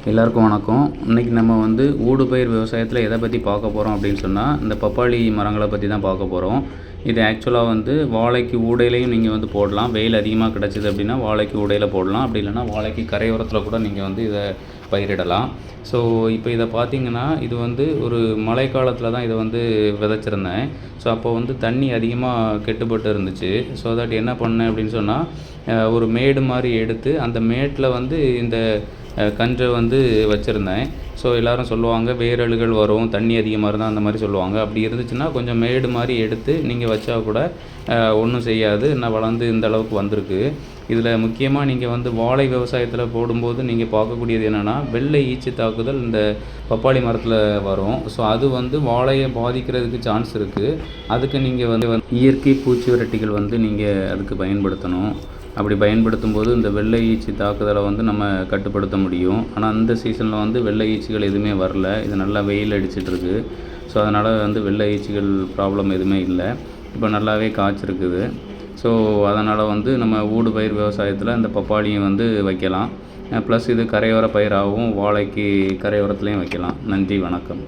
எல்லாருக்கும் வணக்கம். இன்றைக்கி நம்ம ஊடுபயிர் விவசாயத்தில் எதை பற்றி பார்க்க போகிறோம் அப்படின்னு சொன்னால், இந்த பப்பாளி மரங்களை பற்றி தான் பார்க்க போகிறோம். இது ஆக்சுவலாக வாழைக்கு ஊடையிலையும் நீங்கள் போடலாம். வெயில் அதிகமாக கிடச்சிது அப்படின்னா வாழைக்கு ஊடையில் போடலாம். அப்படி இல்லைனா வாழைக்கு கரையோரத்தில் கூட நீங்கள் இதை பயிரிடலாம். ஸோ இப்போ இதை பார்த்திங்கன்னா, இது ஒரு மழைக்காலத்தில் தான் இதை விதைச்சிருந்தேன். ஸோ அப்போ தண்ணி அதிகமாக கெட்டுப்பட்டு இருந்துச்சு. ஸோ தட் என்ன பண்ணேன் அப்படின்னு சொன்னால், ஒரு மேடு மாதிரி எடுத்து அந்த மேட்டில் இந்த கன்றை வச்சுருந்தேன். ஸோ எல்லோரும் சொல்லுவாங்க, வேரழுகள் வரும், தண்ணி அதிகமாக இருந்தால் அந்த மாதிரி சொல்லுவாங்க. அப்படி இருந்துச்சுன்னா கொஞ்சம் மேடு மாதிரி எடுத்து நீங்கள் வச்சா கூட ஒன்றும் செய்யாது. இன்னும் வளர்ந்து இந்த அளவுக்கு வந்திருக்கு. இதில் முக்கியமாக நீங்கள் வாழை விவசாயத்தில் போடும்போது நீங்கள் பார்க்கக்கூடியது என்னென்னா, வெள்ளை ஈச்சி தாக்குதல் இந்த பப்பாளி மரத்தில் வரும். ஸோ அது வாழையை பாதிக்கிறதுக்கு சான்ஸ் இருக்குது. அதுக்கு நீங்கள் இயற்கை பூச்சி விரட்டிகள் நீங்கள் அதுக்கு பயன்படுத்தணும். அப்படி பயன்படுத்தும் போது இந்த வெள்ளை ஈச்சி தாக்குதலை நம்ம கட்டுப்படுத்த முடியும். ஆனால் இந்த சீசனில் வெள்ளை ஈச்சிகள் எதுவுமே வரல. இது நல்லா வெயில் அடிச்சிட்ருக்கு. ஸோ அதனால் வெள்ளை ஈச்சிகள் ப்ராப்ளம் எதுவுமே இல்லை. இப்போ நல்லாவே காய்ச்சிருக்குது. ஸோ அதனால் நம்ம ஊடு பயிர் விவசாயத்தில் இந்த பப்பாளியும் வைக்கலாம். ப்ளஸ் இது கரையோர பயிராகவும் வாழைக்கு கரையோரத்துலேயும் வைக்கலாம். நன்றி, வணக்கம்.